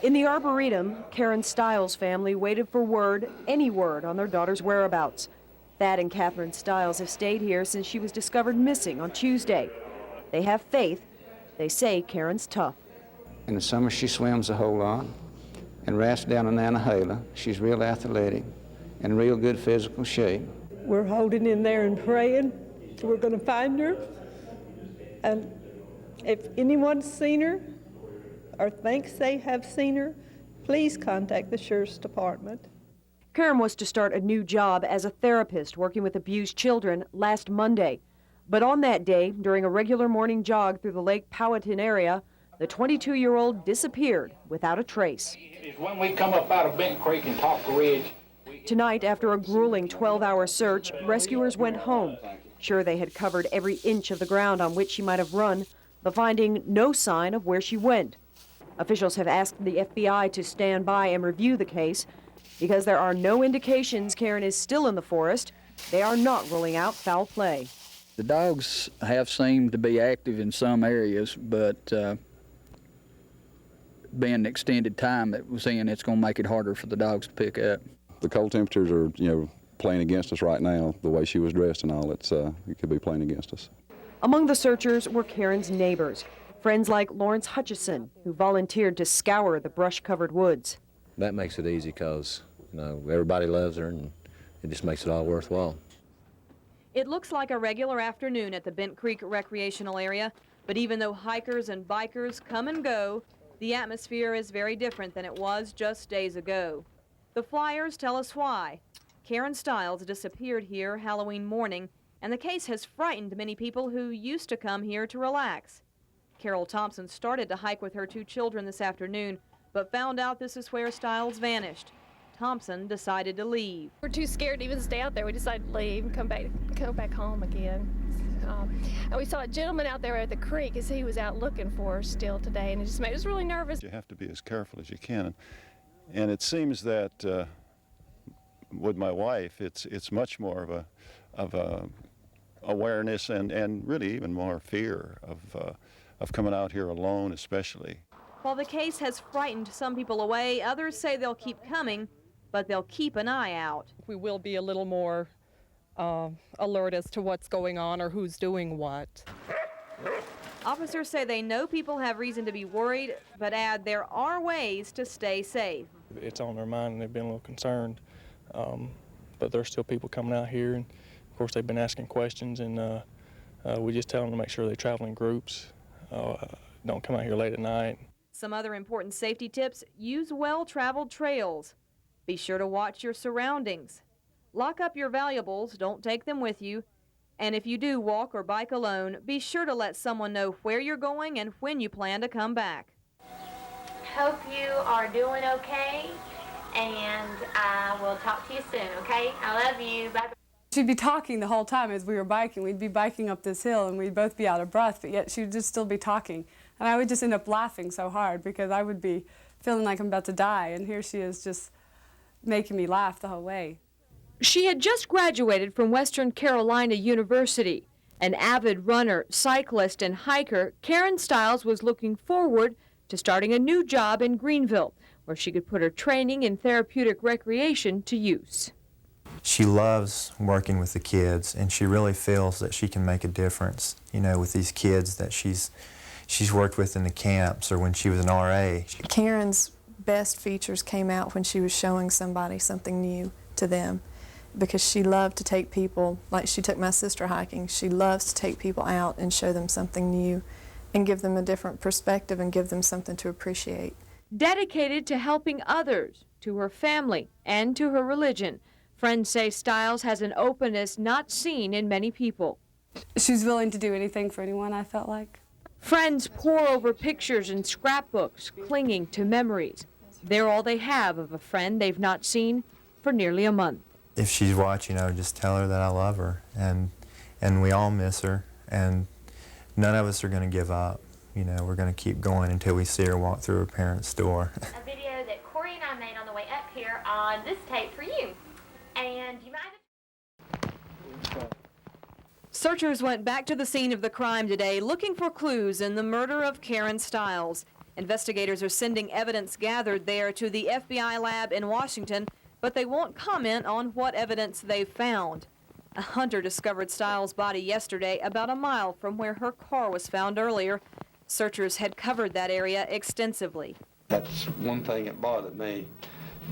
In the Arboretum, Karen Stiles' family waited for word, any word, on their daughter's whereabouts. Thad and Catherine Stiles have stayed here since she was discovered missing on Tuesday. They have faith. They say Karen's tough. In the summer, she swims a whole lot and wraps down an Anahala. She's real athletic and real good physical shape. We're holding in there and praying. We're going to find her. And if anyone's seen her or thinks they have seen her, please contact the Sheriff's Department. Karen was to start a new job as a therapist working with abused children last Monday. But on that day, during a regular morning jog through the Lake Powhatan area, the 22-year-old disappeared without a trace. It's when we come up out of Bent Creek and Talk Ridge. Tonight, after a grueling 12-hour search, rescuers went home. Sure, they had covered every inch of the ground on which she might have run, but finding no sign of where she went. Officials have asked the FBI to stand by and review the case. Because there are no indications Karen is still in the forest, they are not ruling out foul play. The dogs have seemed to be active in some areas, but being the extended time that we're seeing, it's going to make it harder for the dogs to pick up. The cold temperatures are, playing against us right now. The way she was dressed and all, it could be playing against us. Among the searchers were Karen's neighbors, friends like Lawrence Hutchison, who volunteered to scour the brush-covered woods. That makes it easy because, everybody loves her, and it just makes it all worthwhile. It looks like a regular afternoon at the Bent Creek recreational area, but even though hikers and bikers come and go, the atmosphere is very different than it was just days ago. The flyers tell us why. Karen Stiles disappeared here Halloween morning, and the case has frightened many people who used to come here to relax. Carol Thompson started to hike with her 2 children this afternoon, but found out this is where Stiles vanished. Thompson decided to leave. We're too scared to even stay out there. We decided to leave and come back home again. And we saw a gentleman out there at the creek as he was out looking for her still today, and it just made us really nervous. You have to be as careful as you can. And it seems that with my wife, it's much more of a awareness and really even more fear of coming out here alone, especially. While the case has frightened some people away, others say they'll keep coming, but they'll keep an eye out. We will be a little more alert as to what's going on or who's doing what. Officers say they know people have reason to be worried, but add there are ways to stay safe. It's on their mind and they've been a little concerned, but there's still people coming out here, and of course they've been asking questions, and we just tell them to make sure they travel in groups, don't come out here late at night. Some other important safety tips: use well-traveled trails. Be sure to watch your surroundings. Lock up your valuables, don't take them with you. And if you do walk or bike alone, be sure to let someone know where you're going and when you plan to come back. Hope you are doing okay, and I will talk to you soon, okay? I love you. Bye-bye. She'd be talking the whole time as we were biking. We'd be biking up this hill, and we'd both be out of breath, but yet she would just still be talking. And I would just end up laughing so hard because I would be feeling like I'm about to die, and here she is just making me laugh the whole way. She had just graduated from Western Carolina University. An avid runner, cyclist, and hiker, Karen Stiles was looking forward to starting a new job in Greenville, where she could put her training in therapeutic recreation to use. She loves working with the kids, and she really feels that she can make a difference, with these kids that she's worked with in the camps or when she was an RA. Karen's best features came out when she was showing somebody something new to them, because she loved to take people, like she took my sister hiking, she loves to take people out and show them something new and give them a different perspective and give them something to appreciate. Dedicated to helping others, to her family, and to her religion, friends say Stiles has an openness not seen in many people. She's willing to do anything for anyone, I felt like. Friends pore over pictures and scrapbooks, clinging to memories. They're all they have of a friend they've not seen for nearly a month. If she's watching, just tell her that I love her, and we all miss her, and none of us are going to give up. We're going to keep going until we see her walk through her parents' door. A video that Corey and I made on the way up here on this tape for you, and you might have... Searchers went back to the scene of the crime today looking for clues in the murder of Karen Stiles. Investigators are sending evidence gathered there to the FBI lab in Washington, but they won't comment on what evidence they've found. A hunter discovered Stiles' body yesterday about a mile from where her car was found earlier. Searchers had covered that area extensively. That's one thing that bothered me,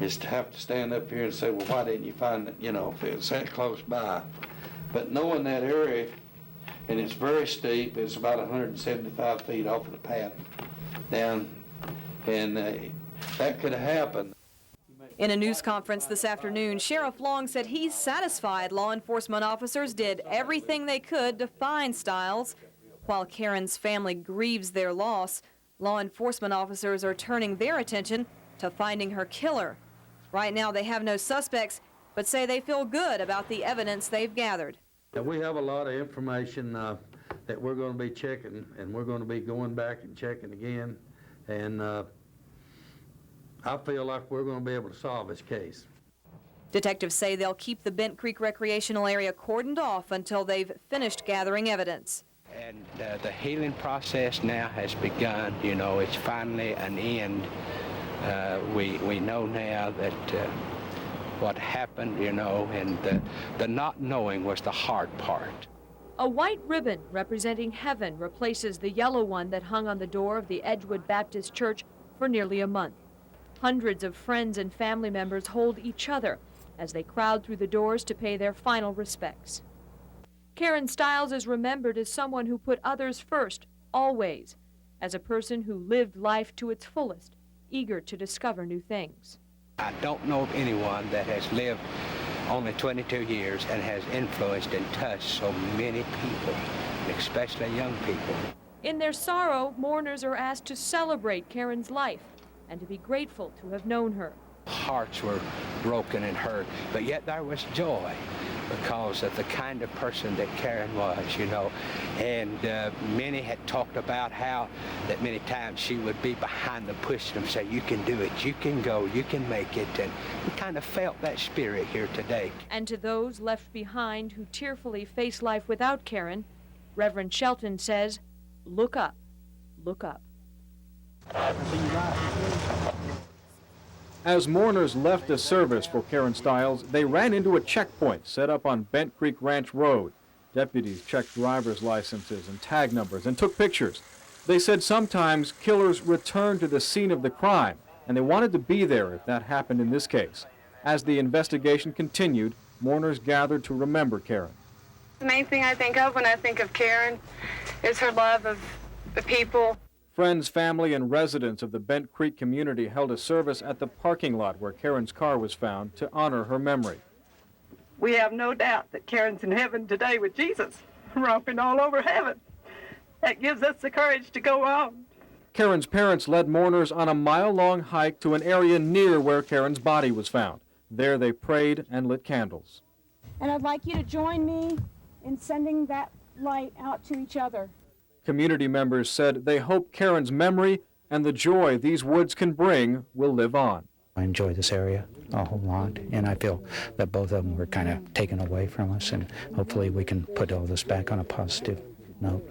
is to have to stand up here and say, well, why didn't you find it, you know, if it was that close by. But knowing that area, and it's very steep, it's about 175 feet off of the path down, and that could have happened. In a news conference this afternoon, Sheriff Long said he's satisfied law enforcement officers did everything they could to find Stiles. While Karen's family grieves their loss, law enforcement officers are turning their attention to finding her killer. Right now they have no suspects, but say they feel good about the evidence they've gathered. We have a lot of information that we're going to be checking, and we're going to be going back and checking again, and I feel like we're going to be able to solve this case. Detectives say they'll keep the Bent Creek recreational area cordoned off until they've finished gathering evidence. And the healing process now has begun. You know, it's finally an end. We know now that what happened, you know, and the not knowing was the hard part. A white ribbon representing heaven replaces the yellow one that hung on the door of the Edgewood Baptist Church for nearly a month. Hundreds of friends and family members hold each other as they crowd through the doors to pay their final respects. Karen Stiles is remembered as someone who put others first, always, as a person who lived life to its fullest, eager to discover new things. I don't know of anyone that has lived only 22 years and has influenced and touched so many people, especially young people. In their sorrow, mourners are asked to celebrate Karen's life and to be grateful to have known her. Hearts were broken and hurt, but yet there was joy because of the kind of person that Karen was, you know. And many had talked about how that many times she would be behind them, pushing them, say, you can do it, you can go, you can make it. And we kind of felt that spirit here today. And to those left behind who tearfully face life without Karen, Reverend Shelton says, look up, look up. As mourners left the service for Karen Stiles, they ran into a checkpoint set up on Bent Creek Ranch Road. Deputies checked driver's licenses and tag numbers and took pictures. They said sometimes killers return to the scene of the crime, and they wanted to be there if that happened in this case. As the investigation continued, mourners gathered to remember Karen. The main thing I think of when I think of Karen is her love of the people. Friends, family, and residents of the Bent Creek community held a service at the parking lot where Karen's car was found to honor her memory. We have no doubt that Karen's in heaven today with Jesus, romping all over heaven. That gives us the courage to go on. Karen's parents led mourners on a mile-long hike to an area near where Karen's body was found. There they prayed and lit candles. And I'd like you to join me in sending that light out to each other. Community members said they hope Karen's memory and the joy these woods can bring will live on. I enjoy this area a whole lot, and I feel that both of them were kind of taken away from us, and hopefully we can put all this back on a positive note.